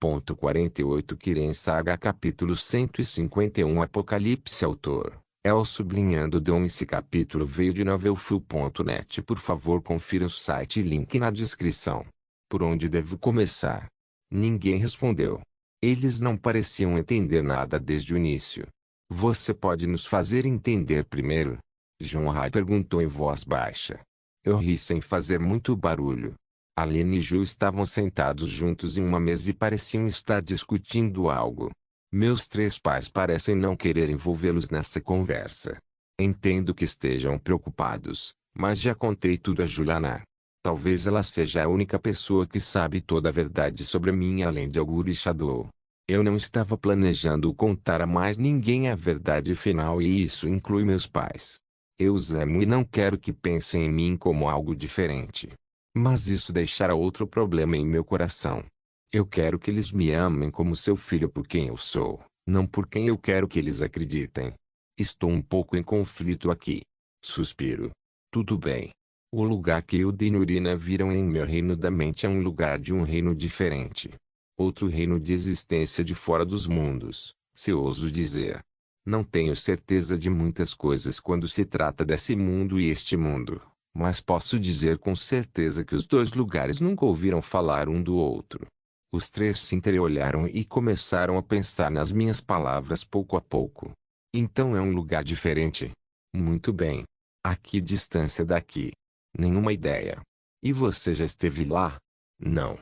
48 Saga capítulo 151 Apocalipse Autor El sublinhando Dom. Esse capítulo veio de novelfull.net. Por favor, confira o site e link na descrição. Por onde devo começar? Ninguém respondeu. Eles não pareciam entender nada desde o início. Você pode nos fazer entender primeiro? John Ray perguntou em voz baixa. Eu ri sem fazer muito barulho. Aline e Ju estavam sentados juntos em uma mesa e pareciam estar discutindo algo. Meus três pais parecem não querer envolvê-los nessa conversa. Entendo que estejam preocupados, mas já contei tudo a Juliana. Talvez ela seja a única pessoa que sabe toda a verdade sobre mim além de Augur e Shadow. Eu não estava planejando contar a mais ninguém a verdade final e isso inclui meus pais. Eu os amo e não quero que pensem em mim como algo diferente. Mas isso deixará outro problema em meu coração. Eu quero que eles me amem como seu filho por quem eu sou, não por quem eu quero que eles acreditem. Estou um pouco em conflito aqui. Suspiro. Tudo bem. O lugar que eu e Nurina viram em meu reino da mente é um lugar de um reino diferente. Outro reino de existência de fora dos mundos, se ouso dizer. Não tenho certeza de muitas coisas quando se trata desse mundo e este mundo. Mas posso dizer com certeza que os dois lugares nunca ouviram falar um do outro. Os três se entreolharam e começaram a pensar nas minhas palavras pouco a pouco. Então é um lugar diferente? Muito bem. A que distância daqui? Nenhuma ideia. E você já esteve lá? Não.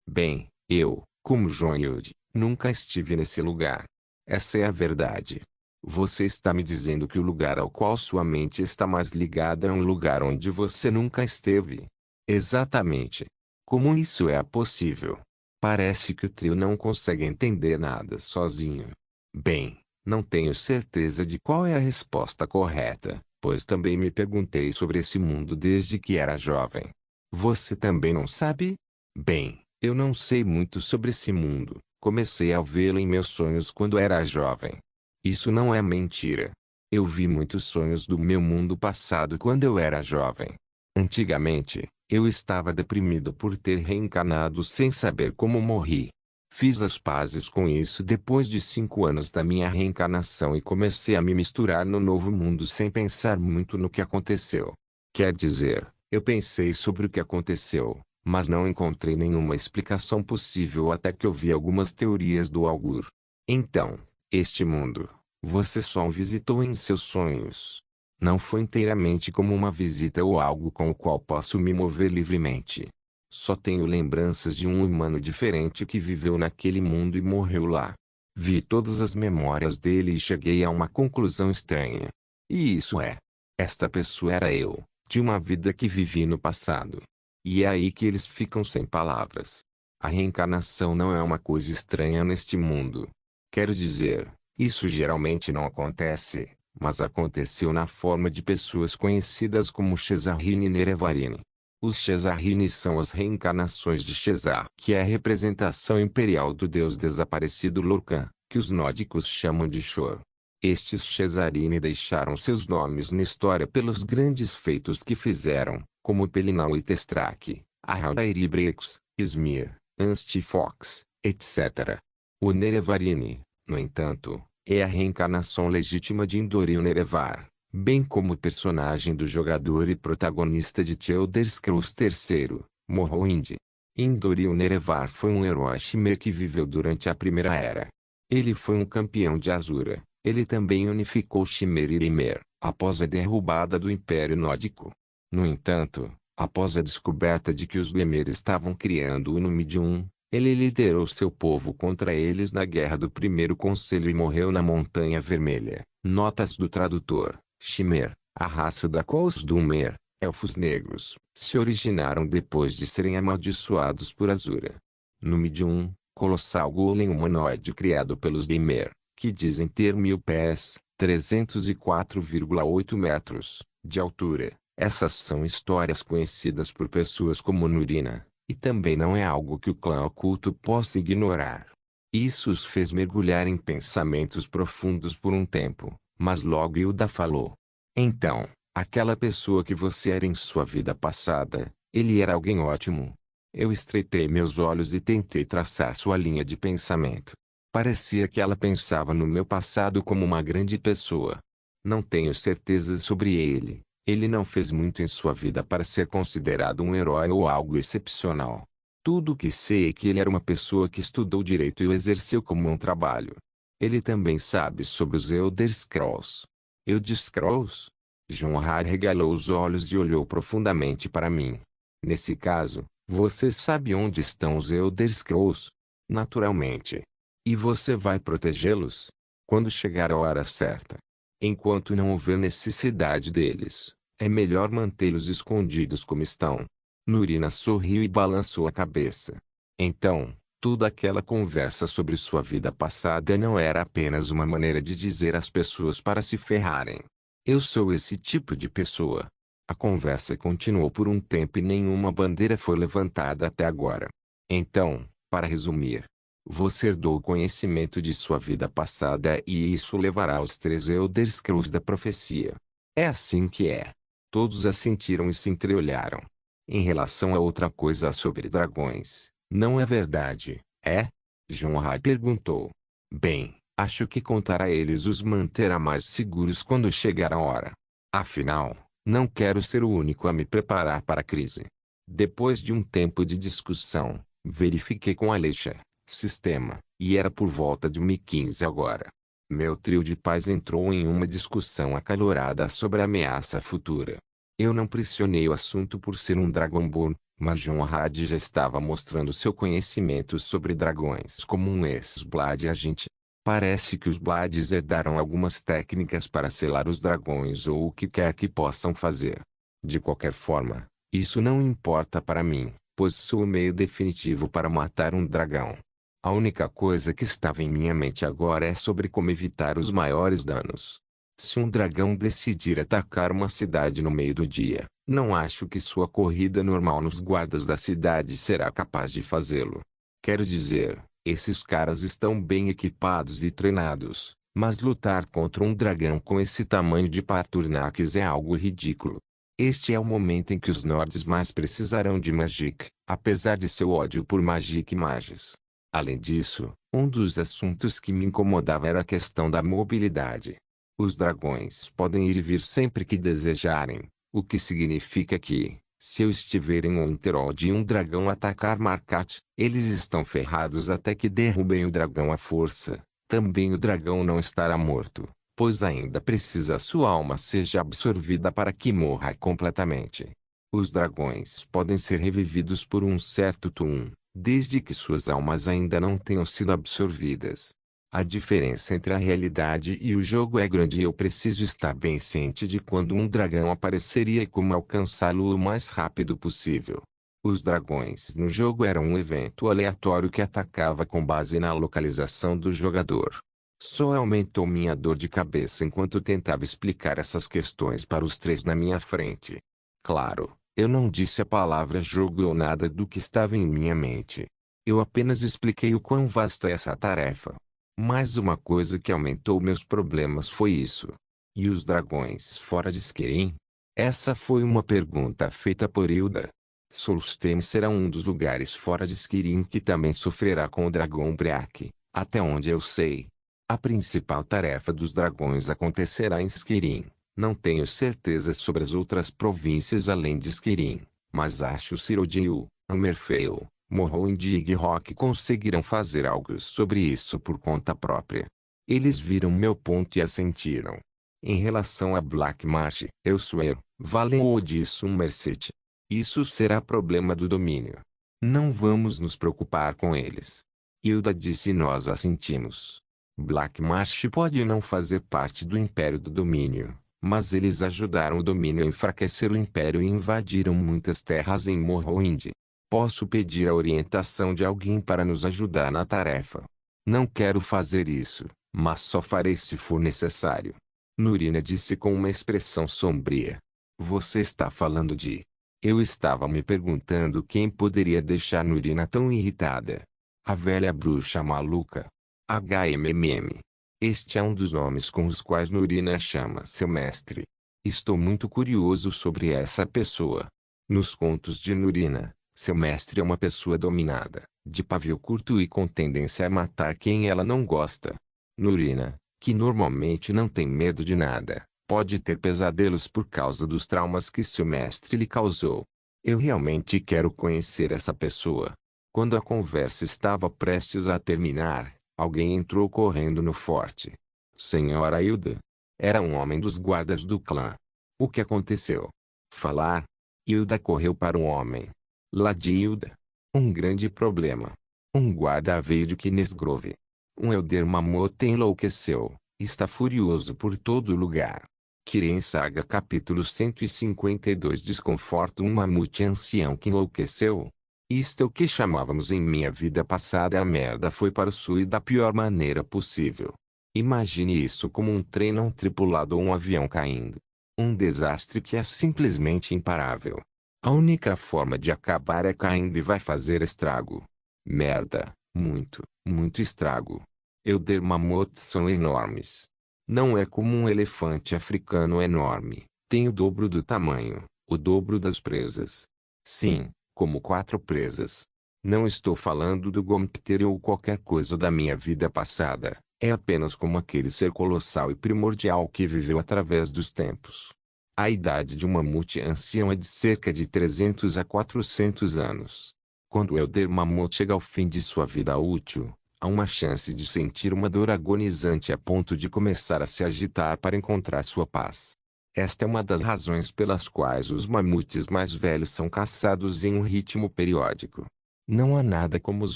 Bem, eu, como John Yude, nunca estive nesse lugar. Essa é a verdade. Você está me dizendo que o lugar ao qual sua mente está mais ligada é um lugar onde você nunca esteve? Exatamente. Como isso é possível? Parece que o trio não consegue entender nada sozinho. Bem, não tenho certeza de qual é a resposta correta, pois também me perguntei sobre esse mundo desde que era jovem. Você também não sabe? Bem, eu não sei muito sobre esse mundo. Comecei a vê-lo em meus sonhos quando era jovem. Isso não é mentira. Eu vi muitos sonhos do meu mundo passado quando eu era jovem. Antigamente, eu estava deprimido por ter reencarnado sem saber como morri. Fiz as pazes com isso depois de 5 anos da minha reencarnação e comecei a me misturar no novo mundo sem pensar muito no que aconteceu. Quer dizer, eu pensei sobre o que aconteceu, mas não encontrei nenhuma explicação possível até que eu vi algumas teorias do Augur. Então, este mundo, você só o visitou em seus sonhos. Não foi inteiramente como uma visita ou algo com o qual posso me mover livremente. Só tenho lembranças de um humano diferente que viveu naquele mundo e morreu lá. Vi todas as memórias dele e cheguei a uma conclusão estranha. E isso é: esta pessoa era eu, de uma vida que vivi no passado. E é aí que eles ficam sem palavras. A reencarnação não é uma coisa estranha neste mundo. Quero dizer, isso geralmente não acontece, mas aconteceu na forma de pessoas conhecidas como Shezarrin e Nerevarine. Os Shezarrines são as reencarnações de Shezar, que é a representação imperial do deus desaparecido Lorcan, que os nórdicos chamam de Shor. Estes Shezarine deixaram seus nomes na história pelos grandes feitos que fizeram, como Pelinal e Testrak, Ahaldair e Brex, Smir, Anstifox, etc. O Nerevarine, no entanto, é a reencarnação legítima de Indoril Nerevar, bem como o personagem do jogador e protagonista de The Elder Scrolls III, Morrowind. Indoril Nerevar foi um herói Shimmer que viveu durante a Primeira Era. Ele foi um campeão de Azura. Ele também unificou Shimmer e Ymir, após a derrubada do Império Nórdico. No entanto, após a descoberta de que os Ymir estavam criando o Numidium, ele liderou seu povo contra eles na Guerra do Primeiro Conselho e morreu na Montanha Vermelha. Notas do tradutor: Shimmer, a raça da qual os Dunmer, elfos negros, se originaram depois de serem amaldiçoados por Azura. Numidium, colossal golem humanoide criado pelos Ymir, que dizem ter 1000 pés, 304,8 metros, de altura. Essas são histórias conhecidas por pessoas como Nurina, e também não é algo que o clã oculto possa ignorar. Isso os fez mergulhar em pensamentos profundos por um tempo, mas logo Hilda falou. Então, aquela pessoa que você era em sua vida passada, ele era alguém ótimo. Eu estreitei meus olhos e tentei traçar sua linha de pensamento. Parecia que ela pensava no meu passado como uma grande pessoa. Não tenho certeza sobre ele. Ele não fez muito em sua vida para ser considerado um herói ou algo excepcional. Tudo o que sei é que ele era uma pessoa que estudou direito e o exerceu como um trabalho. Ele também sabe sobre os Elder Scrolls. Elder Scrolls? John regalou os olhos e olhou profundamente para mim. Nesse caso, você sabe onde estão os Elder Scrolls? Naturalmente. E você vai protegê-los? Quando chegar a hora certa. Enquanto não houver necessidade deles, é melhor mantê-los escondidos como estão. Nurina sorriu e balançou a cabeça. Então, toda aquela conversa sobre sua vida passada não era apenas uma maneira de dizer às pessoas para se ferrarem. Eu sou esse tipo de pessoa. A conversa continuou por um tempo e nenhuma bandeira foi levantada até agora. Então, para resumir, você herdou o conhecimento de sua vida passada e isso levará aos 3 Elder Scrolls da profecia. É assim que é. Todos assentiram e se entreolharam. Em relação a outra coisa sobre dragões, não é verdade, é? John perguntou. Bem, acho que contar a eles os manterá mais seguros quando chegar a hora. Afinal, não quero ser o único a me preparar para a crise. Depois de um tempo de discussão, verifiquei com Alicia, sistema, e era por volta de 1h15 agora. Meu trio de pais entrou em uma discussão acalorada sobre a ameaça futura. Eu não pressionei o assunto por ser um Dragonborn, mas John já estava mostrando seu conhecimento sobre dragões como um ex-Blood agente. Parece que os Blades herdaram algumas técnicas para selar os dragões ou o que quer que possam fazer. De qualquer forma, isso não importa para mim, pois sou o meio definitivo para matar um dragão. A única coisa que estava em minha mente agora é sobre como evitar os maiores danos. Se um dragão decidir atacar uma cidade no meio do dia, não acho que sua corrida normal nos guardas da cidade será capaz de fazê-lo. Quero dizer, esses caras estão bem equipados e treinados, mas lutar contra um dragão com esse tamanho de Paturnax é algo ridículo. Este é o momento em que os Nords mais precisarão de Magic, apesar de seu ódio por Magic e Mages. Além disso, um dos assuntos que me incomodava era a questão da mobilidade. Os dragões podem ir e vir sempre que desejarem, o que significa que, se eu estiver em Winterhold e um dragão atacar Markat, eles estão ferrados até que derrubem o dragão à força. Também o dragão não estará morto, pois ainda precisa sua alma seja absorvida para que morra completamente. Os dragões podem ser revividos por um certo turno, desde que suas almas ainda não tenham sido absorvidas. A diferença entre a realidade e o jogo é grande e eu preciso estar bem ciente de quando um dragão apareceria e como alcançá-lo o mais rápido possível. Os dragões no jogo eram um evento aleatório que atacava com base na localização do jogador. Só aumentou minha dor de cabeça enquanto tentava explicar essas questões para os 3 na minha frente. Claro, eu não disse a palavra jogo ou nada do que estava em minha mente. Eu apenas expliquei o quão vasta é essa tarefa. Mas uma coisa que aumentou meus problemas foi isso. E os dragões fora de Skyrim? Essa foi uma pergunta feita por Hilda. Solstheim será um dos lugares fora de Skyrim que também sofrerá com o dragão Break, até onde eu sei. A principal tarefa dos dragões acontecerá em Skyrim. Não tenho certeza sobre as outras províncias além de Skyrim, mas acho Cyrodiil, Hammerfell, Morrowind e Rock conseguirão fazer algo sobre isso por conta própria. Eles viram meu ponto e assentiram. Em relação a Black Marsh, eu swear, Valen ou de Somerset. Isso será problema do domínio. Não vamos nos preocupar com eles. Hilda disse e nós assentimos. Black Marsh pode não fazer parte do Império do Domínio, mas eles ajudaram o domínio a enfraquecer o Império e invadiram muitas terras em Morrowind. Posso pedir a orientação de alguém para nos ajudar na tarefa. Não quero fazer isso, mas só farei se for necessário. Nurina disse com uma expressão sombria. Você está falando de... Eu estava me perguntando quem poderia deixar Nurina tão irritada. A velha bruxa maluca. HMMM. Este é um dos nomes com os quais Nurina chama seu mestre. Estou muito curioso sobre essa pessoa. Nos contos de Nurina, Seu mestre é uma pessoa dominada, de pavio curto e com tendência a matar quem ela não gosta. Nurina, que normalmente não tem medo de nada, pode ter pesadelos por causa dos traumas que seu mestre lhe causou. Eu realmente quero conhecer essa pessoa. Quando a conversa estava prestes a terminar, alguém entrou correndo no forte. Senhora Hilda. Era um homem dos guardas do clã. O que aconteceu? Falar? Hilda correu para o homem. Lady Hilda. Um grande problema. Um guarda veio de Kinesgrove. Um Elder Mammoth enlouqueceu. Está furioso por todo lugar. Kirin Saga capítulo 152 Desconforto. Um mamute ancião que enlouqueceu? Isto é o que chamávamos em minha vida passada. A merda foi para o sul da pior maneira possível. Imagine isso como um trem não tripulado ou um avião caindo. Um desastre que é simplesmente imparável. A única forma de acabar é caindo e vai fazer estrago. Merda, muito, muito estrago. Elder Mammoths são enormes. Não é como um elefante africano enorme. Tem o dobro do tamanho, o dobro das presas. Sim, como 4 presas. Não estou falando do Gompter ou qualquer coisa da minha vida passada. É apenas como aquele ser colossal e primordial que viveu através dos tempos. A idade de um mamute ancião é de cerca de 300 a 400 anos. Quando o Elder Mammoth chega ao fim de sua vida útil, há uma chance de sentir uma dor agonizante a ponto de começar a se agitar para encontrar sua paz. Esta é uma das razões pelas quais os mamutes mais velhos são caçados em um ritmo periódico. Não há nada como os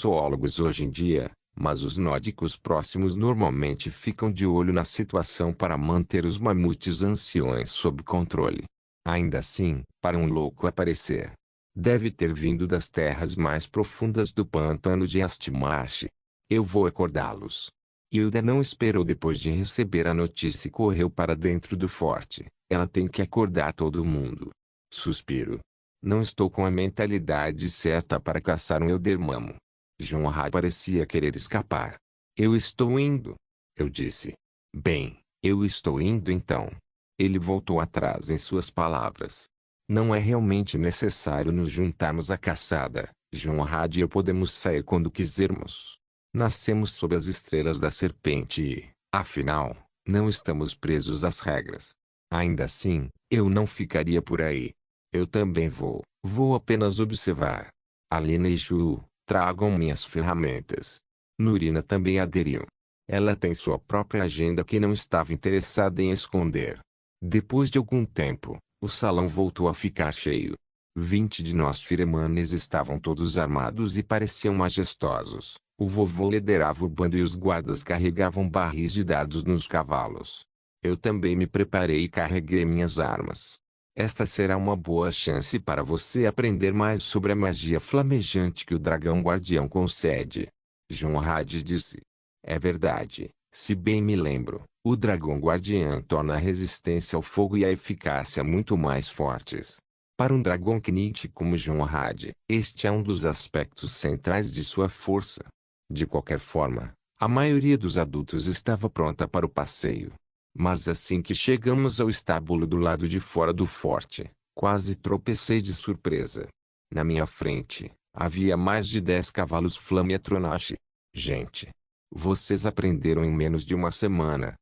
zoólogos hoje em dia, mas os nórdicos próximos normalmente ficam de olho na situação para manter os mamutes anciões sob controle. Ainda assim, para um louco aparecer, deve ter vindo das terras mais profundas do pântano de Astmarsh. Eu vou acordá-los. Hilda não esperou depois de receber a notícia e correu para dentro do forte. Ela tem que acordar todo mundo. Suspiro. Não estou com a mentalidade certa para caçar um Eldermamo. Jonah parecia querer escapar. Eu estou indo. Eu disse. Bem, eu estou indo então. Ele voltou atrás em suas palavras. Não é realmente necessário nos juntarmos à caçada. Jonah e eu podemos sair quando quisermos. Nascemos sob as estrelas da serpente e, afinal, não estamos presos às regras. Ainda assim, eu não ficaria por aí. Eu também vou apenas observar. Alina e Ju, tragam minhas ferramentas. Nurina também aderiu. Ela tem sua própria agenda que não estava interessada em esconder. Depois de algum tempo, o salão voltou a ficar cheio. 20 de nós firemanes estavam todos armados e pareciam majestosos. O vovô liderava o bando e os guardas carregavam barris de dardos nos cavalos. Eu também me preparei e carreguei minhas armas. Esta será uma boa chance para você aprender mais sobre a magia flamejante que o dragão guardião concede. Jonrad disse. É verdade, se bem me lembro, o dragão guardião torna a resistência ao fogo e a eficácia muito mais fortes. Para um dragão Knit como Jonrad, este é um dos aspectos centrais de sua força. De qualquer forma, a maioria dos adultos estava pronta para o passeio. Mas assim que chegamos ao estábulo do lado de fora do forte, quase tropecei de surpresa. Na minha frente, havia mais de 10 cavalos Flameatronache. Gente, vocês aprenderam em menos de uma semana.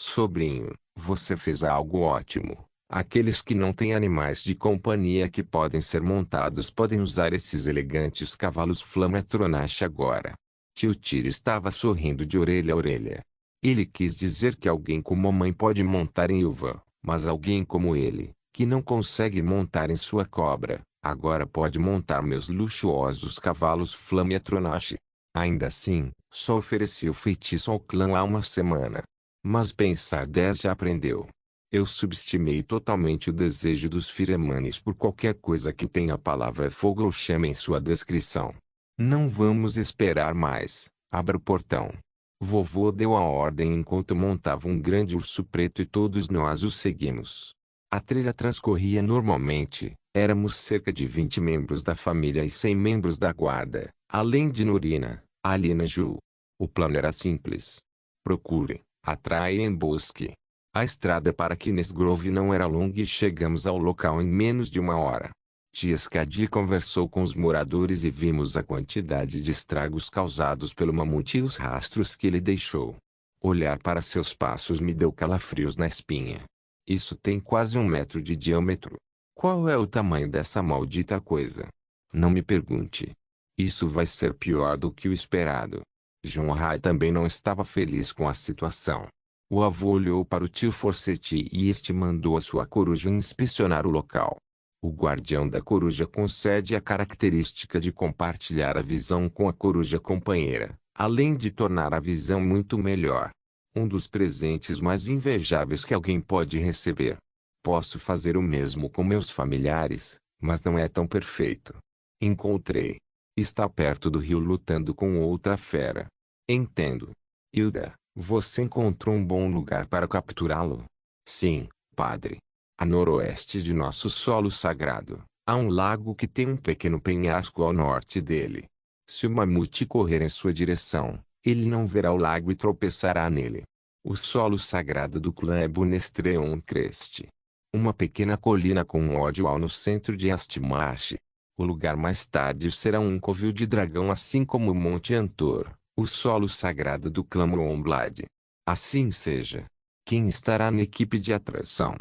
Sobrinho, você fez algo ótimo. Aqueles que não têm animais de companhia que podem ser montados podem usar esses elegantes cavalos Flameatronache agora. Tio Tiro estava sorrindo de orelha a orelha. Ele quis dizer que alguém como a mãe pode montar em Ilva, mas alguém como ele, que não consegue montar em sua cobra, agora pode montar meus luxuosos cavalos Flameatronache. Ainda assim, só ofereci o feitiço ao clã há uma semana. Mas pensar 10 já aprendeu. Eu subestimei totalmente o desejo dos firemanes por qualquer coisa que tenha a palavra fogo ou chama em sua descrição. Não vamos esperar mais, abra o portão. Vovô deu a ordem enquanto montava um grande urso preto e todos nós o seguimos. A trilha transcorria normalmente, éramos cerca de 20 membros da família e 100 membros da guarda, além de Nurina, Alina e Ju. O plano era simples. Procure, atraia e embosque. A estrada para Kinesgrove não era longa e chegamos ao local em menos de uma hora. Tia Skadi conversou com os moradores e vimos a quantidade de estragos causados pelo mamute e os rastros que ele deixou. Olhar para seus passos me deu calafrios na espinha. Isso tem quase 1 metro de diâmetro. Qual é o tamanho dessa maldita coisa? Não me pergunte. Isso vai ser pior do que o esperado. John Rai também não estava feliz com a situação. O avô olhou para o tio Forsetti e este mandou a sua coruja inspecionar o local. O guardião da coruja concede a característica de compartilhar a visão com a coruja companheira, além de tornar a visão muito melhor. Um dos presentes mais invejáveis que alguém pode receber. Posso fazer o mesmo com meus familiares, mas não é tão perfeito. Encontrei. Está perto do rio lutando com outra fera. Entendo. Hilda, você encontrou um bom lugar para capturá-lo? Sim, padre. A noroeste de nosso solo sagrado, há um lago que tem um pequeno penhasco ao norte dele. Se o mamute correr em sua direção, ele não verá o lago e tropeçará nele. O solo sagrado do clã é Bunestreon Crest. Uma pequena colina com um ódio no centro de Astmarche. O lugar mais tarde será um covil de dragão assim como o Monte Antor, o solo sagrado do clã Moonblade. Assim seja. Quem estará na equipe de atração?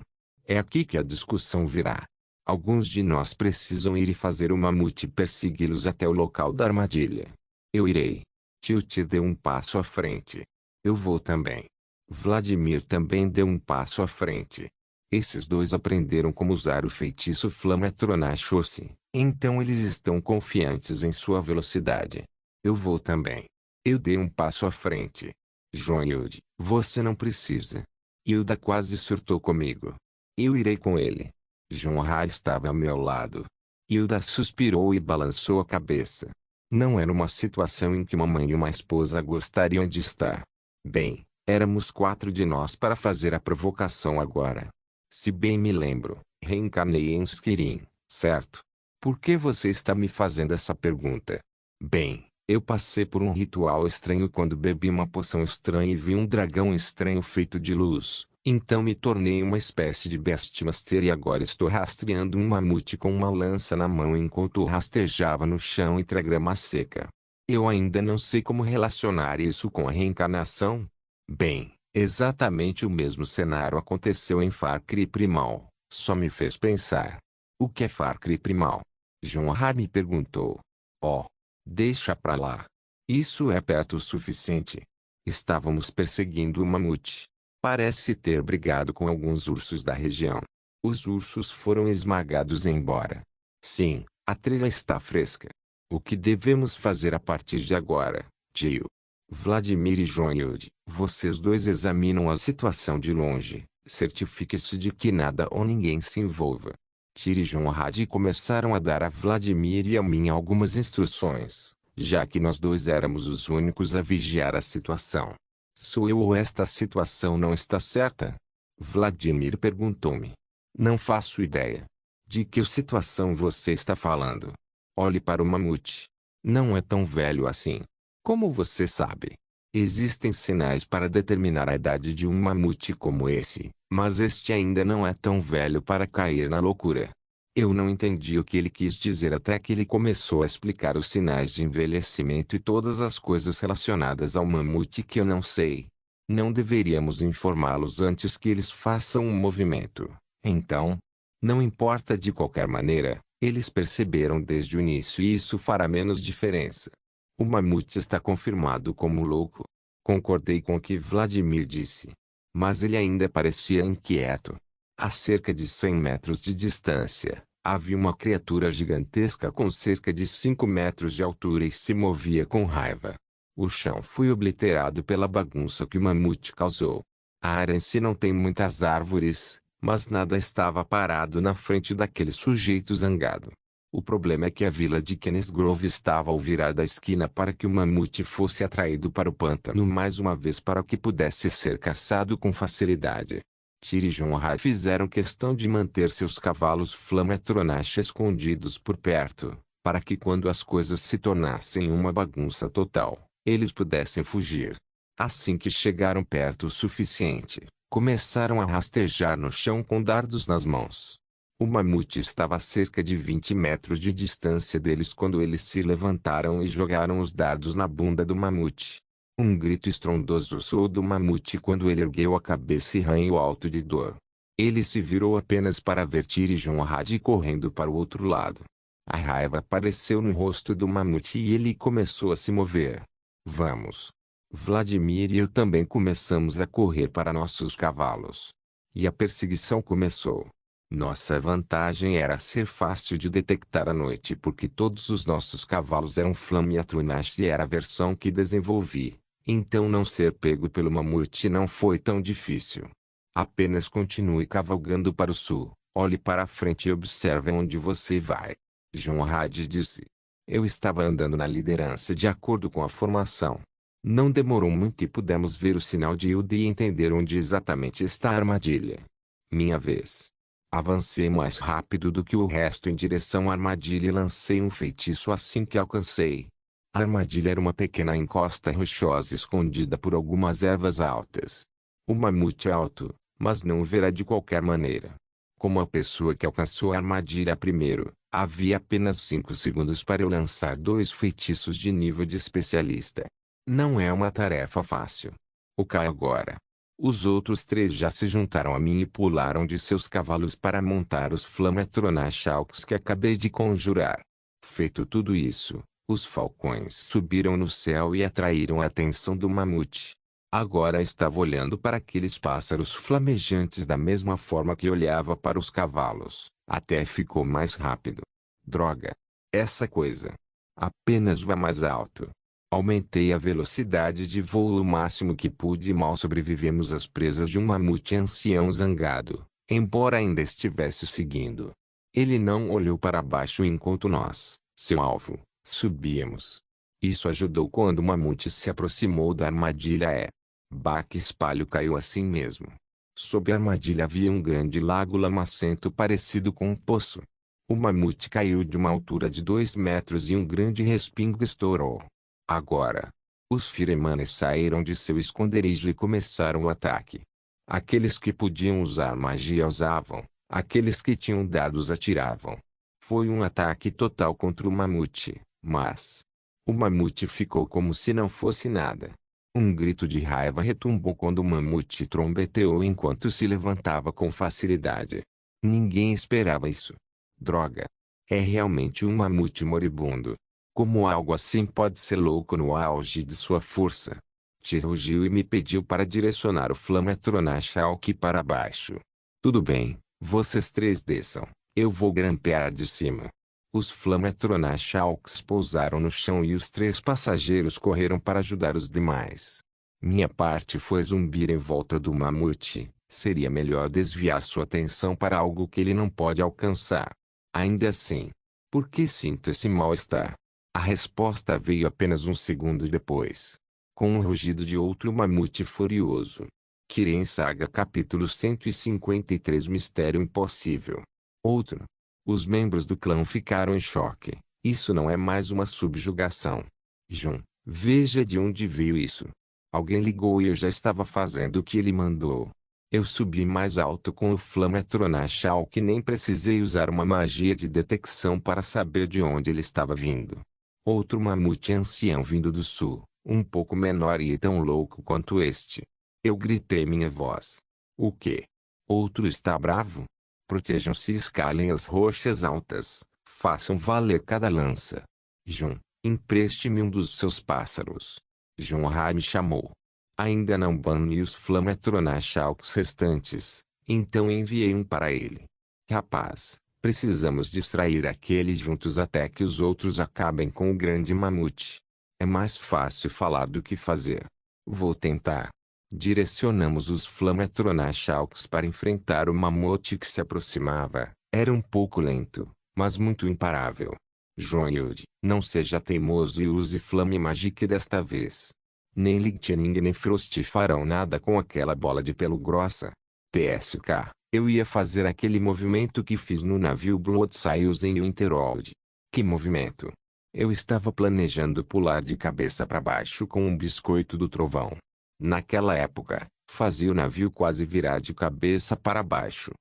É aqui que a discussão virá. Alguns de nós precisam ir e fazer o mamute persegui-los até o local da armadilha. Eu irei. Tio te deu um passo à frente. Eu vou também. Vladimir também deu um passo à frente. Esses dois aprenderam como usar o feitiço Flametronachose, então eles estão confiantes em sua velocidade. Eu vou também. Eu dei um passo à frente. Joilde, você não precisa. Hilda quase surtou comigo. Eu irei com ele. Jonra estava ao meu lado. Hilda suspirou e balançou a cabeça. Não era uma situação em que uma mãe e uma esposa gostariam de estar. Bem, éramos 4 de nós para fazer a provocação agora. Se bem me lembro, reencarnei em Skirin, certo? Por que você está me fazendo essa pergunta? Bem, eu passei por um ritual estranho quando bebi uma poção estranha e vi um dragão estranho feito de luz. Então me tornei uma espécie de Beastmaster e agora estou rastreando um mamute com uma lança na mão enquanto rastejava no chão entre a grama seca. Eu ainda não sei como relacionar isso com a reencarnação. Bem, exatamente o mesmo cenário aconteceu em Far Cry Primal, só me fez pensar. O que é Far Cry Primal? Jonra me perguntou. Oh, deixa pra lá. Isso é perto o suficiente. Estávamos perseguindo o mamute. Parece ter brigado com alguns ursos da região. Os ursos foram esmagados embora. Sim, a trilha está fresca. O que devemos fazer a partir de agora, tio? Vladimir e Joilde, vocês dois examinam a situação de longe. Certifique-se de que nada ou ninguém se envolva. Tire e Jonrad começaram a dar a Vladimir e a mim algumas instruções, já que nós dois éramos os únicos a vigiar a situação. Sou eu ou esta situação não está certa? Vladimir perguntou-me. Não faço ideia. De que situação você está falando? Olhe para o mamute. Não é tão velho assim. Como você sabe? Existem sinais para determinar a idade de um mamute como esse, mas este ainda não é tão velho para cair na loucura. Eu não entendi o que ele quis dizer até que ele começou a explicar os sinais de envelhecimento e todas as coisas relacionadas ao mamute que eu não sei. Não deveríamos informá-los antes que eles façam um movimento. Então, não importa de qualquer maneira, eles perceberam desde o início e isso fará menos diferença. O mamute está confirmado como louco. Concordei com o que Vladimir disse. Mas ele ainda parecia inquieto. A cerca de 100 metros de distância, havia uma criatura gigantesca com cerca de 5 metros de altura e se movia com raiva. O chão foi obliterado pela bagunça que o mamute causou. A área em si não tem muitas árvores, mas nada estava parado na frente daquele sujeito zangado. O problema é que a vila de Kenneth Grove estava ao virar da esquina para que o mamute fosse atraído para o pântano mais uma vez para que pudesse ser caçado com facilidade. Tyr e Jonra fizeram questão de manter seus cavalos Flametronach escondidos por perto, para que quando as coisas se tornassem uma bagunça total, eles pudessem fugir. Assim que chegaram perto o suficiente, começaram a rastejar no chão com dardos nas mãos. O mamute estava a cerca de 20 metros de distância deles quando eles se levantaram e jogaram os dardos na bunda do mamute. Um grito estrondoso soou do mamute quando ele ergueu a cabeça e ranhou alto de dor. Ele se virou apenas para ver Tyr e Jonrad correndo para o outro lado. A raiva apareceu no rosto do mamute e ele começou a se mover. Vamos! Vladimir e eu também começamos a correr para nossos cavalos. E a perseguição começou. Nossa vantagem era ser fácil de detectar à noite porque todos os nossos cavalos eram Flamme e Atrunache e era a versão que desenvolvi. Então não ser pego pelo mamute não foi tão difícil. Apenas continue cavalgando para o sul, olhe para a frente e observe onde você vai. Jonrad disse. Eu estava andando na liderança de acordo com a formação. Não demorou muito e pudemos ver o sinal de Hilde e entender onde exatamente está a armadilha. Minha vez. Avancei mais rápido do que o resto em direção à armadilha e lancei um feitiço assim que alcancei. A armadilha era uma pequena encosta rochosa escondida por algumas ervas altas. O mamute é alto, mas não o verá de qualquer maneira. Como a pessoa que alcançou a armadilha primeiro, havia apenas 5 segundos para eu lançar 2 feitiços de nível de especialista. Não é uma tarefa fácil. O cai agora. Os outros 3 já se juntaram a mim e pularam de seus cavalos para montar os Flammetronachaux que acabei de conjurar. Feito tudo isso, os falcões subiram no céu e atraíram a atenção do mamute. Agora estava olhando para aqueles pássaros flamejantes da mesma forma que olhava para os cavalos. Até ficou mais rápido. Droga! Essa coisa! Apenas vá mais alto. Aumentei a velocidade de voo o máximo que pude e mal sobrevivemos às presas de um mamute ancião zangado, embora ainda estivesse seguindo. Ele não olhou para baixo enquanto nós, seu alvo, subíamos. Isso ajudou quando o mamute se aproximou da armadilha. Baque espalho caiu assim mesmo. Sob a armadilha havia um grande lago lamacento parecido com um poço. O mamute caiu de uma altura de 2 metros e um grande respingo estourou. Agora, os Firemanes saíram de seu esconderijo e começaram o ataque. Aqueles que podiam usar magia usavam, aqueles que tinham dardos atiravam. Foi um ataque total contra o mamute, mas o mamute ficou como se não fosse nada. Um grito de raiva retumbou quando o mamute trombeteou enquanto se levantava com facilidade. Ninguém esperava isso. Droga! É realmente um mamute moribundo. Como algo assim pode ser louco no auge de sua força? Tyr rugiu e me pediu para direcionar o Flammetronachaux para baixo. Tudo bem, vocês 3 desçam. Eu vou grampear de cima. Os Flammetronachaux pousaram no chão e os 3 passageiros correram para ajudar os demais. Minha parte foi zumbir em volta do mamute. Seria melhor desviar sua atenção para algo que ele não pode alcançar. Ainda assim, por que sinto esse mal-estar? A resposta veio apenas um segundo depois. Com um rugido de outro mamute furioso. Kirin Saga capítulo 153 Mistério Impossível. Outro. Os membros do clã ficaram em choque. Isso não é mais uma subjugação. Jun, veja de onde veio isso. Alguém ligou e eu já estava fazendo o que ele mandou. Eu subi mais alto com o Flammetronachaux que nem precisei usar uma magia de detecção para saber de onde ele estava vindo. Outro mamute ancião vindo do sul, um pouco menor e tão louco quanto este. Eu gritei minha voz. O quê? Outro está bravo? Protejam-se e escalem as rochas altas, façam valer cada lança. Jun, empreste-me um dos seus pássaros. Jonrad me chamou. Ainda não bani os Flammetronachaux restantes, então enviei um para ele. Rapaz, precisamos distrair aqueles juntos até que os outros acabem com o grande mamute. É mais fácil falar do que fazer. Vou tentar. Direcionamos os Flammetronachaux para enfrentar o mamute que se aproximava. Era um pouco lento, mas muito imparável. Jonhild, não seja teimoso e use Flame Magique desta vez. Nem Lightning nem Frost farão nada com aquela bola de pelo grossa. TSK, eu ia fazer aquele movimento que fiz no navio Blood Sails em Winterhold. Que movimento? Eu estava planejando pular de cabeça para baixo com um biscoito do trovão. Naquela época, fazia o navio quase virar de cabeça para baixo.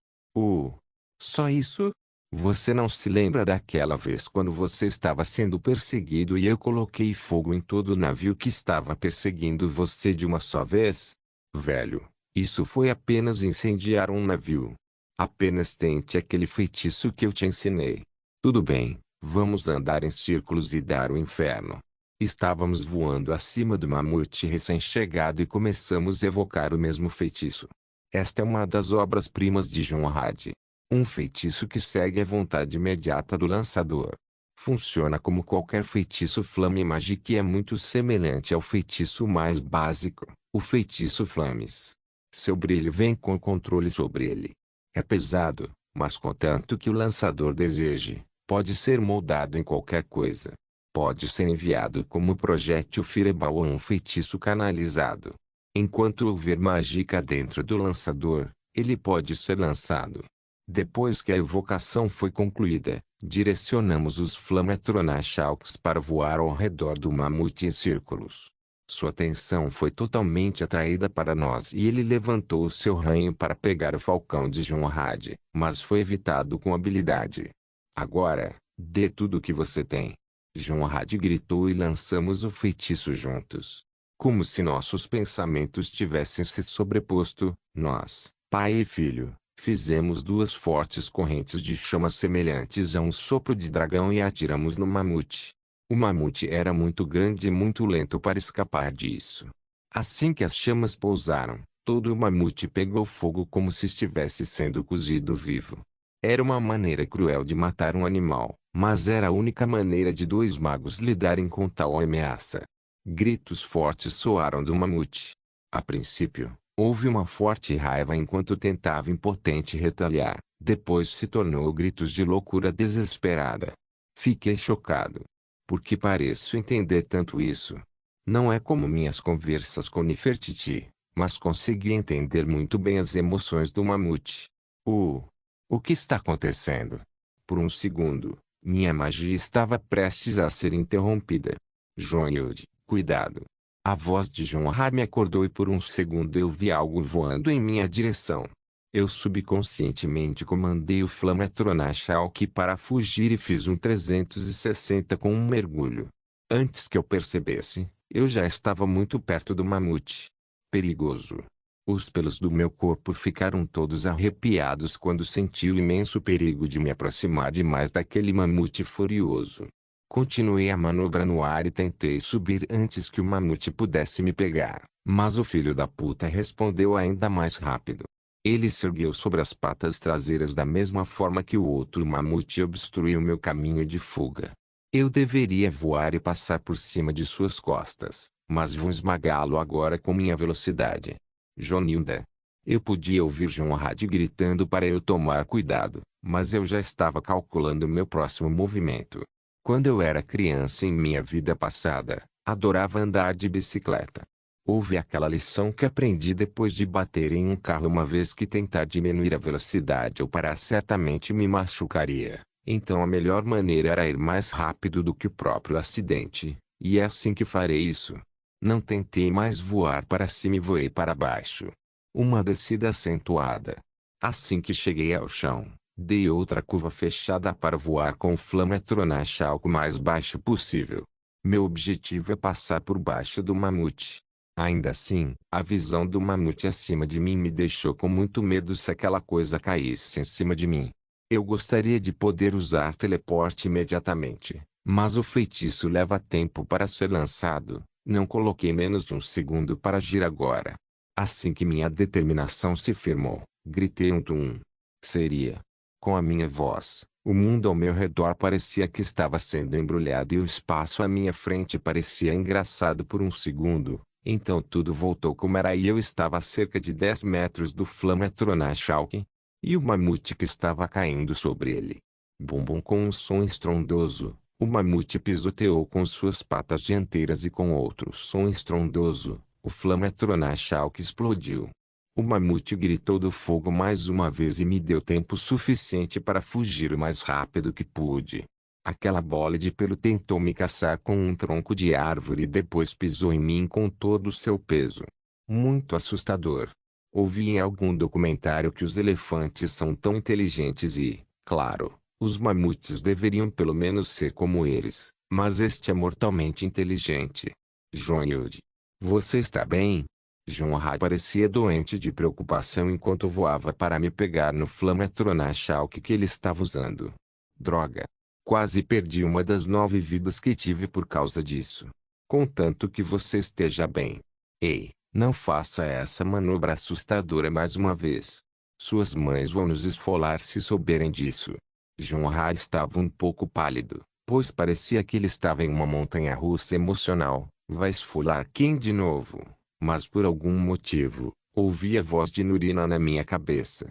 Só isso? Você não se lembra daquela vez quando você estava sendo perseguido e eu coloquei fogo em todo o navio que estava perseguindo você de uma só vez? Velho, isso foi apenas incendiar um navio. Apenas tente aquele feitiço que eu te ensinei. Tudo bem, vamos andar em círculos e dar o inferno. Estávamos voando acima do mamute recém-chegado e começamos a evocar o mesmo feitiço. Esta é uma das obras-primas de Jonrad. Um feitiço que segue a vontade imediata do lançador. Funciona como qualquer feitiço Flame Magic e é muito semelhante ao feitiço mais básico, o feitiço Flames. Seu brilho vem com controle sobre ele. É pesado, mas contanto que o lançador deseje, pode ser moldado em qualquer coisa. Pode ser enviado como projétil Fireball ou um feitiço canalizado. Enquanto houver mágica dentro do lançador, ele pode ser lançado. Depois que a evocação foi concluída, direcionamos os Flametronachaux para voar ao redor do mamute em círculos. Sua atenção foi totalmente atraída para nós e ele levantou o seu ranho para pegar o falcão de Jonrad, mas foi evitado com habilidade. Agora, dê tudo o que você tem. Jonrad gritou e lançamos o feitiço juntos. Como se nossos pensamentos tivessem se sobreposto, nós, pai e filho, fizemos duas fortes correntes de chama semelhantes a um sopro de dragão e atiramos no mamute. O mamute era muito grande e muito lento para escapar disso. Assim que as chamas pousaram, todo o mamute pegou fogo como se estivesse sendo cozido vivo. Era uma maneira cruel de matar um animal, mas era a única maneira de dois magos lidarem com tal ameaça. Gritos fortes soaram do mamute. A princípio, houve uma forte raiva enquanto tentava impotente retaliar, depois se tornou gritos de loucura desesperada. Fiquei chocado. Por que pareço entender tanto isso? Não é como minhas conversas com Nefertiti, mas consegui entender muito bem as emoções do mamute. O que está acontecendo? Por um segundo, minha magia estava prestes a ser interrompida. Jonhud, cuidado. A voz de Jonrad me acordou e por um segundo eu vi algo voando em minha direção. Eu subconscientemente comandei o Flametronachaux para fugir e fiz um 360 com um mergulho. Antes que eu percebesse, eu já estava muito perto do mamute. Perigoso. Os pelos do meu corpo ficaram todos arrepiados quando senti o imenso perigo de me aproximar demais daquele mamute furioso. Continuei a manobra no ar e tentei subir antes que o mamute pudesse me pegar, mas o filho da puta respondeu ainda mais rápido. Ele se ergueu sobre as patas traseiras da mesma forma que o outro mamute e obstruiu meu caminho de fuga. Eu deveria voar e passar por cima de suas costas, mas vou esmagá-lo agora com minha velocidade. Jonilda. Eu podia ouvir Jonrad gritando para eu tomar cuidado, mas eu já estava calculando meu próximo movimento. Quando eu era criança em minha vida passada, adorava andar de bicicleta. Houve aquela lição que aprendi depois de bater em um carro uma vez que tentar diminuir a velocidade ou parar certamente me machucaria. Então a melhor maneira era ir mais rápido do que o próprio acidente, e é assim que farei isso. Não tentei mais voar para cima e voei para baixo. Uma descida acentuada. Assim que cheguei ao chão, dei outra curva fechada para voar com o Flametronachaux o mais baixo possível. Meu objetivo é passar por baixo do mamute. Ainda assim, a visão do mamute acima de mim me deixou com muito medo se aquela coisa caísse em cima de mim. Eu gostaria de poder usar teleporte imediatamente, mas o feitiço leva tempo para ser lançado. Não coloquei menos de um segundo para agir agora. Assim que minha determinação se firmou, gritei um tum. Seria. Com a minha voz, o mundo ao meu redor parecia que estava sendo embrulhado e o espaço à minha frente parecia engraçado por um segundo. Então tudo voltou como era e eu estava a cerca de 10 metros do Flametronachaux. E o mamute que estava caindo sobre ele. Bum bum com um som estrondoso. O mamute pisoteou com suas patas dianteiras e com outro som estrondoso, o Flametronachaux explodiu. O mamute gritou do fogo mais uma vez e me deu tempo suficiente para fugir o mais rápido que pude. Aquela bola de pelo tentou me caçar com um tronco de árvore e depois pisou em mim com todo o seu peso. Muito assustador. Ouvi em algum documentário que os elefantes são tão inteligentes e, claro, os mamutes deveriam pelo menos ser como eles, mas este é mortalmente inteligente. John Hilde. Você está bem? John Ra parecia doente de preocupação enquanto voava para me pegar no Flametronachal que ele estava usando. Droga! Quase perdi uma das 9 vidas que tive por causa disso. Contanto que você esteja bem. Ei, não faça essa manobra assustadora mais uma vez. Suas mães vão nos esfolar se souberem disso. John Ra estava um pouco pálido, pois parecia que ele estava em uma montanha-russa emocional. Vai esfolar quem de novo? Mas por algum motivo, ouvi a voz de Nurina na minha cabeça.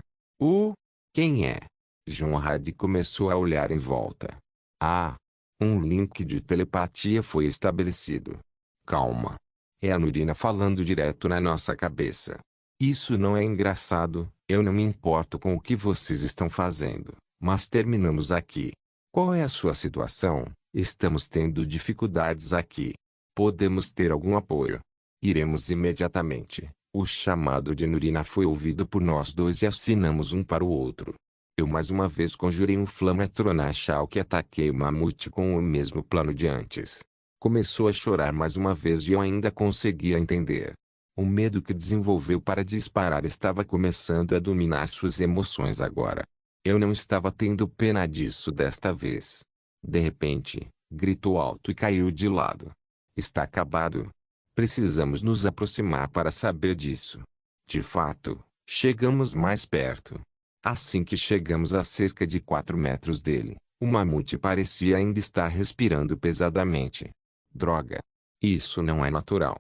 Quem é? John Ra começou a olhar em volta. Ah! Um link de telepatia foi estabelecido. Calma. É a Nurina falando direto na nossa cabeça. Isso não é engraçado, eu não me importo com o que vocês estão fazendo, mas terminamos aqui. Qual é a sua situação? Estamos tendo dificuldades aqui. Podemos ter algum apoio? Iremos imediatamente. O chamado de Nurina foi ouvido por nós dois e assinamos um para o outro. Eu mais uma vez conjurei um Flametronachal que ataquei o mamute com o mesmo plano de antes. Começou a chorar mais uma vez e eu ainda conseguia entender. O medo que desenvolveu para disparar estava começando a dominar suas emoções agora. Eu não estava tendo pena disso desta vez. De repente, gritou alto e caiu de lado. Está acabado. Precisamos nos aproximar para saber disso. De fato, chegamos mais perto. Assim que chegamos a cerca de 4 metros dele, o mamute parecia ainda estar respirando pesadamente. Droga! Isso não é natural.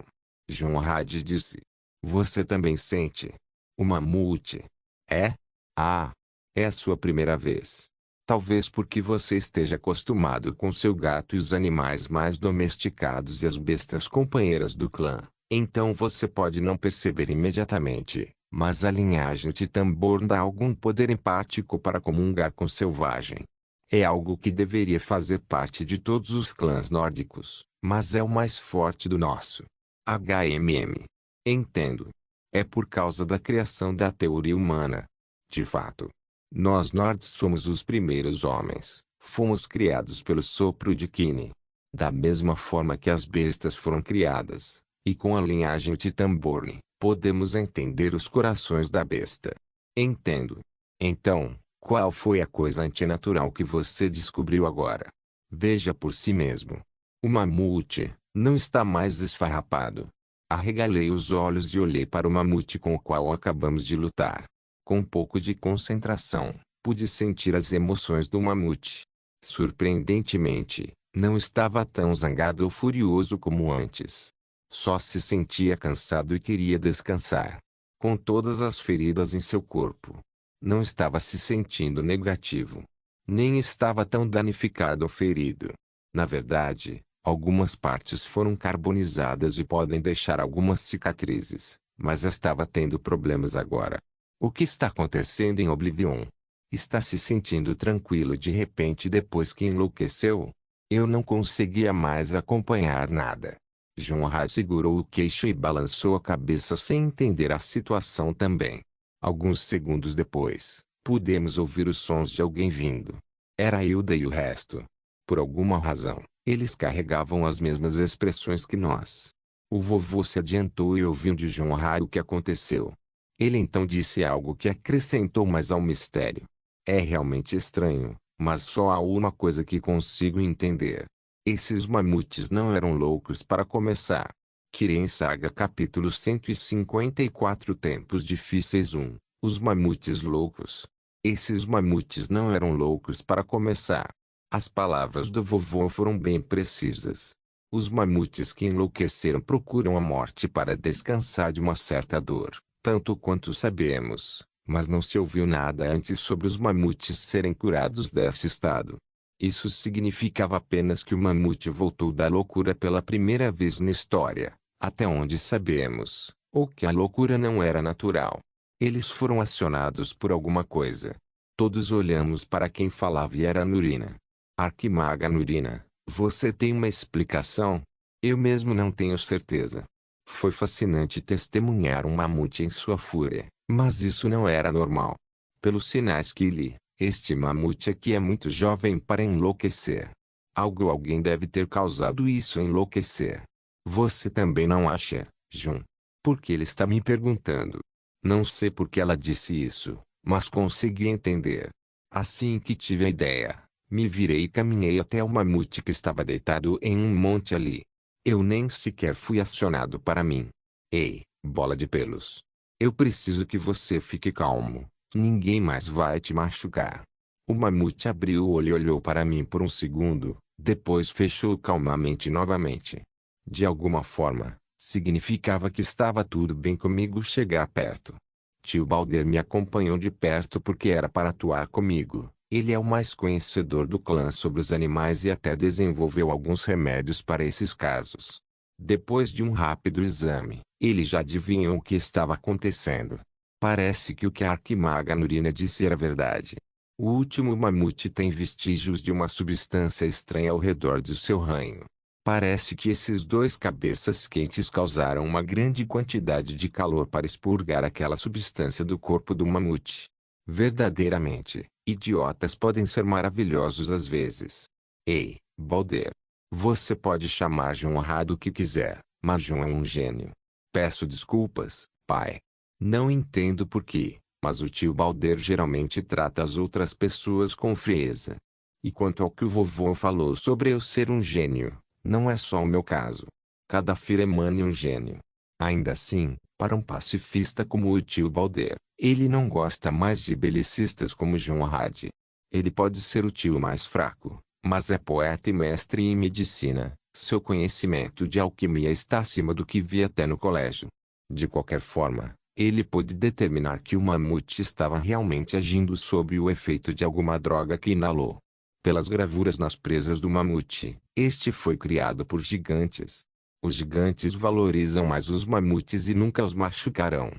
John Ra disse. Você também sente? O mamute. É? Ah! É a sua primeira vez. Talvez porque você esteja acostumado com seu gato e os animais mais domesticados e as bestas companheiras do clã. Então você pode não perceber imediatamente, mas a linhagem Titã-Born dá algum poder empático para comungar com selvagem. É algo que deveria fazer parte de todos os clãs nórdicos, mas é o mais forte do nosso. HMM. Entendo. É por causa da criação da teoria humana. De fato. Nós Nords somos os primeiros homens. Fomos criados pelo sopro de Kine. Da mesma forma que as bestas foram criadas, e com a linhagem Titã-Born, podemos entender os corações da besta. Entendo. Então, qual foi a coisa antinatural que você descobriu agora? Veja por si mesmo. O mamute não está mais esfarrapado. Arregalei os olhos e olhei para o mamute com o qual acabamos de lutar. Com um pouco de concentração, pude sentir as emoções do mamute. Surpreendentemente, não estava tão zangado ou furioso como antes. Só se sentia cansado e queria descansar. Com todas as feridas em seu corpo. Não estava se sentindo negativo. Nem estava tão danificado ou ferido. Na verdade, algumas partes foram carbonizadas e podem deixar algumas cicatrizes, mas estava tendo problemas agora. O que está acontecendo em Oblivion? Está se sentindo tranquilo de repente depois que enlouqueceu? Eu não conseguia mais acompanhar nada. John Ra segurou o queixo e balançou a cabeça sem entender a situação também. Alguns segundos depois, pudemos ouvir os sons de alguém vindo. Era Hilda e o resto. Por alguma razão, eles carregavam as mesmas expressões que nós. O vovô se adiantou e ouviu de John Ra o que aconteceu. Ele então disse algo que acrescentou mais ao mistério. É realmente estranho, mas só há uma coisa que consigo entender. Esses mamutes não eram loucos para começar. Kirin Saga capítulo 154 Tempos Difíceis 1. Os mamutes loucos. Esses mamutes não eram loucos para começar. As palavras do vovô foram bem precisas. Os mamutes que enlouqueceram procuram a morte para descansar de uma certa dor. Tanto quanto sabemos, mas não se ouviu nada antes sobre os mamutes serem curados desse estado. Isso significava apenas que o mamute voltou da loucura pela primeira vez na história, até onde sabemos, ou que a loucura não era natural. Eles foram acionados por alguma coisa. Todos olhamos para quem falava e era Nurina. Arquimaga Nurina, você tem uma explicação? Eu mesmo não tenho certeza. Foi fascinante testemunhar um mamute em sua fúria. Mas isso não era normal. Pelos sinais que li, este mamute aqui é muito jovem para enlouquecer. Algo ou alguém deve ter causado isso enlouquecer. Você também não acha, Jun? Por que ele está me perguntando? Não sei por que ela disse isso, mas consegui entender. Assim que tive a ideia, me virei e caminhei até o mamute que estava deitado em um monte ali. Eu nem sequer fui acionado para mim. Ei, bola de pelos. Eu preciso que você fique calmo. Ninguém mais vai te machucar. O mamute abriu o olho e olhou para mim por um segundo, depois fechou calmamente novamente. De alguma forma, significava que estava tudo bem comigo chegar perto. Tio Balder me acompanhou de perto porque era para atuar comigo. Ele é o mais conhecedor do clã sobre os animais e até desenvolveu alguns remédios para esses casos. Depois de um rápido exame, ele já adivinhou o que estava acontecendo. Parece que o que a Arquimaga Nurina disse era verdade. O último mamute tem vestígios de uma substância estranha ao redor de seu ranho. Parece que esses dois cabeças quentes causaram uma grande quantidade de calor para expurgar aquela substância do corpo do mamute. Verdadeiramente, idiotas podem ser maravilhosos às vezes. Ei, Balder. Você pode chamar de honrado o que quiser, mas John é um gênio. Peço desculpas, pai. Não entendo por quê, mas o tio Balder geralmente trata as outras pessoas com frieza. E quanto ao que o vovô falou sobre eu ser um gênio, não é só o meu caso. Cada filho emana um gênio. Ainda assim, para um pacifista como o tio Balder, ele não gosta mais de belicistas como John Hard. Ele pode ser o tio mais fraco, mas é poeta e mestre em medicina. Seu conhecimento de alquimia está acima do que vi até no colégio. De qualquer forma, ele pôde determinar que o mamute estava realmente agindo sob o efeito de alguma droga que inalou. Pelas gravuras nas presas do mamute, este foi criado por gigantes. Os gigantes valorizam mais os mamutes e nunca os machucarão.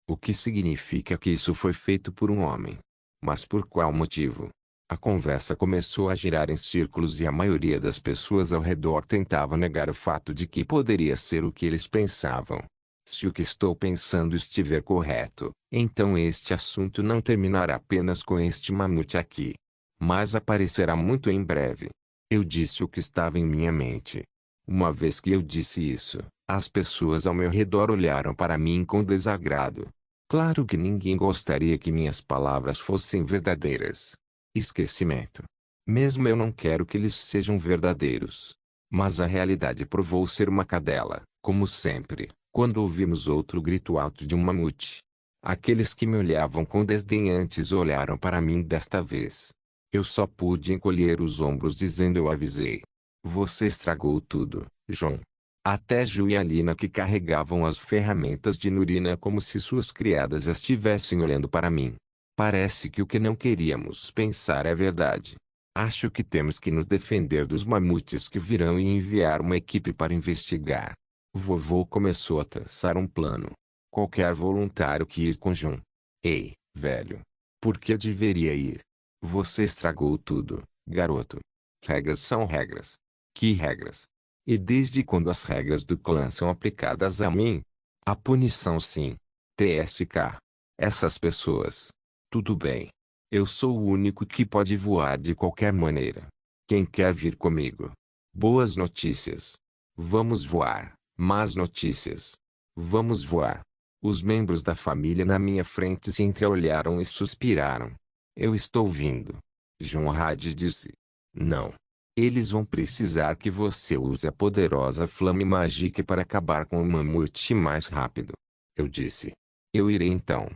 O que significa que isso foi feito por um homem. Mas por qual motivo? A conversa começou a girar em círculos e a maioria das pessoas ao redor tentava negar o fato de que poderia ser o que eles pensavam. Se o que estou pensando estiver correto, então este assunto não terminará apenas com este mamute aqui. Mas aparecerá muito em breve. Eu disse o que estava em minha mente. Uma vez que eu disse isso, as pessoas ao meu redor olharam para mim com desagrado. Claro que ninguém gostaria que minhas palavras fossem verdadeiras. Esquecimento. Mesmo eu não quero que eles sejam verdadeiros. Mas a realidade provou ser uma cadela, como sempre, quando ouvimos outro grito alto de um mamute. Aqueles que me olhavam com desdém antes olharam para mim desta vez. Eu só pude encolher os ombros dizendo eu avisei. Você estragou tudo, John. Até Ju e a Lina que carregavam as ferramentas de Nurina como se suas criadas estivessem olhando para mim. Parece que o que não queríamos pensar é verdade. Acho que temos que nos defender dos mamutes que virão e enviar uma equipe para investigar. Vovô começou a traçar um plano. Qualquer voluntário que ir com John. Ei, velho. Por que eu deveria ir? Você estragou tudo, garoto. Regras são regras. Que regras? E desde quando as regras do clã são aplicadas a mim? A punição sim. TSK. Essas pessoas. Tudo bem. Eu sou o único que pode voar de qualquer maneira. Quem quer vir comigo? Boas notícias. Vamos voar. Más notícias. Vamos voar. Os membros da família na minha frente se entreolharam e suspiraram. Eu estou vindo. John Had disse. Não. Eles vão precisar que você use a poderosa Flame Magique para acabar com o mamute mais rápido. Eu disse. Eu irei então.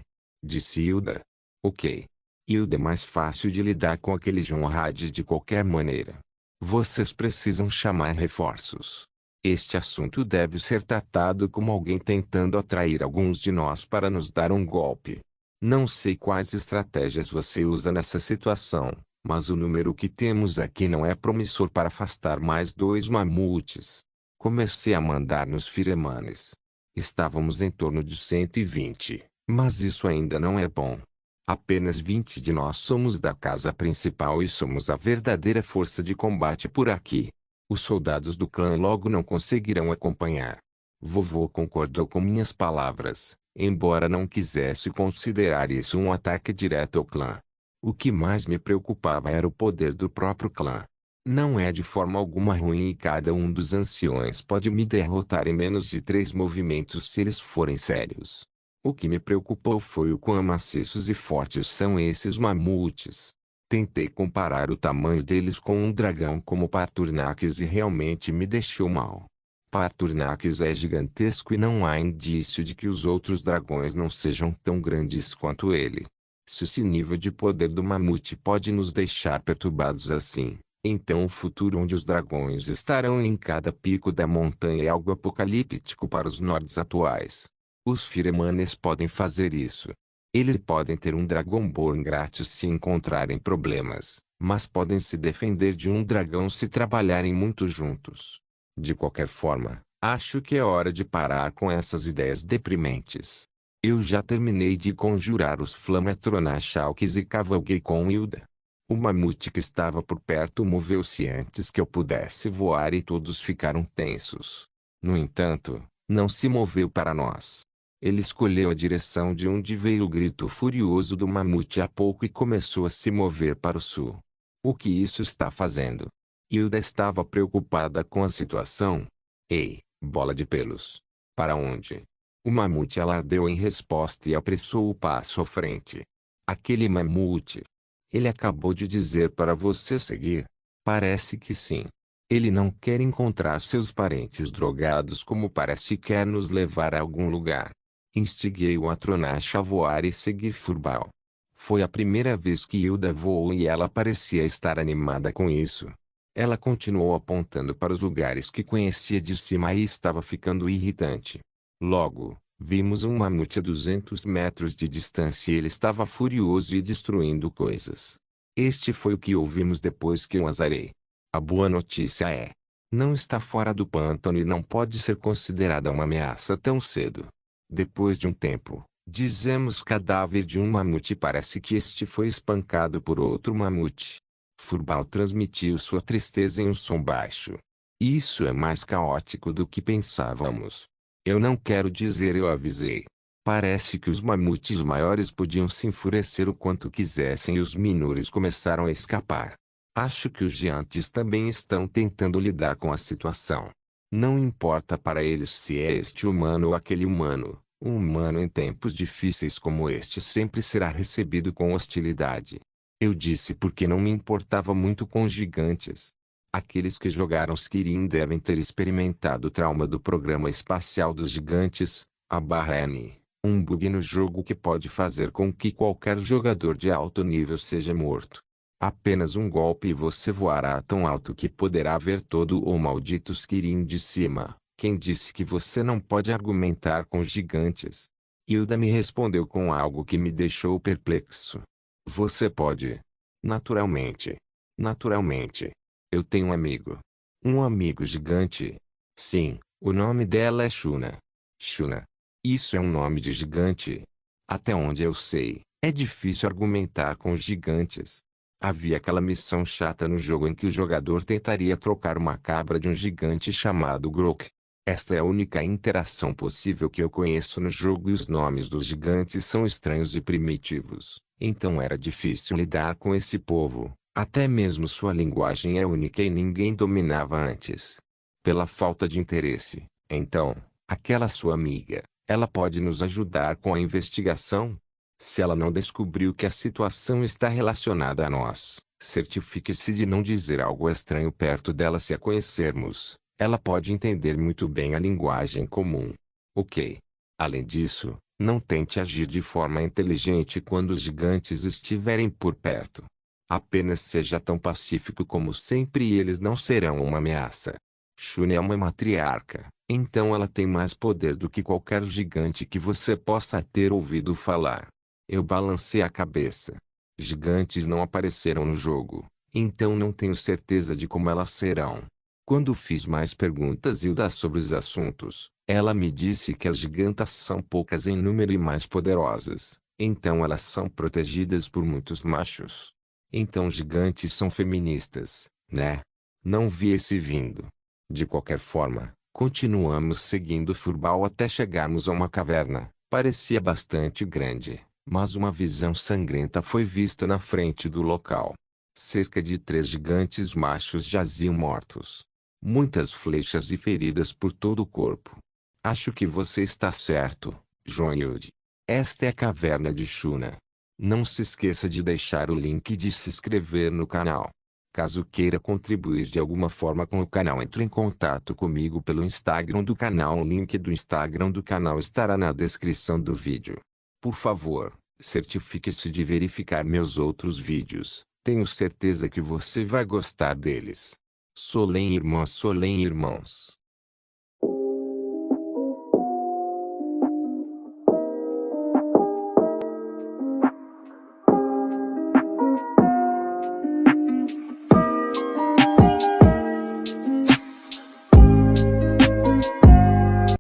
Disse Hilda. Ok. Hilda é mais fácil de lidar com aquele John Had de qualquer maneira. Vocês precisam chamar reforços. Este assunto deve ser tratado como alguém tentando atrair alguns de nós para nos dar um golpe. Não sei quais estratégias você usa nessa situação, mas o número que temos aqui não é promissor para afastar mais 2 mamutes. Comecei a mandar nos firemanes. Estávamos em torno de 120, mas isso ainda não é bom. Apenas 20 de nós somos da casa principal e somos a verdadeira força de combate por aqui. Os soldados do clã logo não conseguirão acompanhar. Vovô concordou com minhas palavras, embora não quisesse considerar isso um ataque direto ao clã. O que mais me preocupava era o poder do próprio clã. Não é de forma alguma ruim e cada um dos anciões pode me derrotar em menos de 3 movimentos se eles forem sérios. O que me preocupou foi o quão maciços e fortes são esses mamutes. Tentei comparar o tamanho deles com um dragão como Paturnax e realmente me deixou mal. Paturnax é gigantesco e não há indício de que os outros dragões não sejam tão grandes quanto ele. Se esse nível de poder do mamute pode nos deixar perturbados assim, então o futuro onde os dragões estarão em cada pico da montanha é algo apocalíptico para os nords atuais. Os Firemanes podem fazer isso. Eles podem ter um Dragonborn grátis se encontrarem problemas, mas podem se defender de um dragão se trabalharem muito juntos. De qualquer forma, acho que é hora de parar com essas ideias deprimentes. Eu já terminei de conjurar os Flametronachalques e cavalguei com Hilda. O mamute que estava por perto moveu-se antes que eu pudesse voar e todos ficaram tensos. No entanto, não se moveu para nós. Ele escolheu a direção de onde veio o grito furioso do mamute há pouco e começou a se mover para o sul. O que isso está fazendo? Hilda estava preocupada com a situação. Ei, bola de pelos. Para onde? O mamute alardeu em resposta e apressou o passo à frente. Aquele mamute. Ele acabou de dizer para você seguir. Parece que sim. Ele não quer encontrar seus parentes drogados como parece quer nos levar a algum lugar. Instiguei o Atronax a voar e seguir Furball. Foi a primeira vez que Hilda voou e ela parecia estar animada com isso. Ela continuou apontando para os lugares que conhecia de cima e estava ficando irritante. Logo, vimos um mamute a 200 metros de distância e ele estava furioso e destruindo coisas. Este foi o que ouvimos depois que o azarei. A boa notícia é: não está fora do pântano e não pode ser considerada uma ameaça tão cedo. Depois de um tempo, dizemos cadáver de um mamute e parece que este foi espancado por outro mamute. Furball transmitiu sua tristeza em um som baixo. Isso é mais caótico do que pensávamos. Eu não quero dizer eu avisei. Parece que os mamutes maiores podiam se enfurecer o quanto quisessem e os menores começaram a escapar. Acho que os gigantes também estão tentando lidar com a situação. Não importa para eles se é este humano ou aquele humano, um humano em tempos difíceis como este sempre será recebido com hostilidade. Eu disse porque não me importava muito com os gigantes. Aqueles que jogaram Skyrim devem ter experimentado o trauma do programa espacial dos gigantes, a /N, um bug no jogo que pode fazer com que qualquer jogador de alto nível seja morto. Apenas um golpe e você voará tão alto que poderá ver todo o maldito Skyrim de cima. Quem disse que você não pode argumentar com os gigantes? Hilda me respondeu com algo que me deixou perplexo. Você pode. Naturalmente. Naturalmente. Eu tenho um amigo. Um amigo gigante. Sim, o nome dela é Shuna. Shuna. Isso é um nome de gigante. Até onde eu sei, é difícil argumentar com os gigantes. Havia aquela missão chata no jogo em que o jogador tentaria trocar uma cabra de um gigante chamado Grok. Esta é a única interação possível que eu conheço no jogo e os nomes dos gigantes são estranhos e primitivos. Então era difícil lidar com esse povo. Até mesmo sua linguagem é única e ninguém dominava antes. Pela falta de interesse, então, aquela sua amiga, ela pode nos ajudar com a investigação? Se ela não descobriu que a situação está relacionada a nós, certifique-se de não dizer algo estranho perto dela se a conhecermos. Ela pode entender muito bem a linguagem comum. Ok. Além disso, não tente agir de forma inteligente quando os gigantes estiverem por perto. Apenas seja tão pacífico como sempre e eles não serão uma ameaça. Shuna é uma matriarca, então ela tem mais poder do que qualquer gigante que você possa ter ouvido falar. Eu balancei a cabeça. Gigantes não apareceram no jogo, então não tenho certeza de como elas serão. Quando fiz mais perguntas Hilda sobre os assuntos, ela me disse que as gigantas são poucas em número e mais poderosas, então elas são protegidas por muitos machos. Então gigantes são feministas, né? Não vi esse vindo. De qualquer forma, continuamos seguindo Furball até chegarmos a uma caverna. Parecia bastante grande, mas uma visão sangrenta foi vista na frente do local. Cerca de 3 gigantes machos jaziam mortos. Muitas flechas e feridas por todo o corpo. Acho que você está certo, Joyud. Esta é a caverna de Shuna. Não se esqueça de deixar o link e de se inscrever no canal. Caso queira contribuir de alguma forma com o canal, entre em contato comigo pelo Instagram do canal. O link do Instagram do canal estará na descrição do vídeo. Por favor, certifique-se de verificar meus outros vídeos. Tenho certeza que você vai gostar deles. Solem irmãos.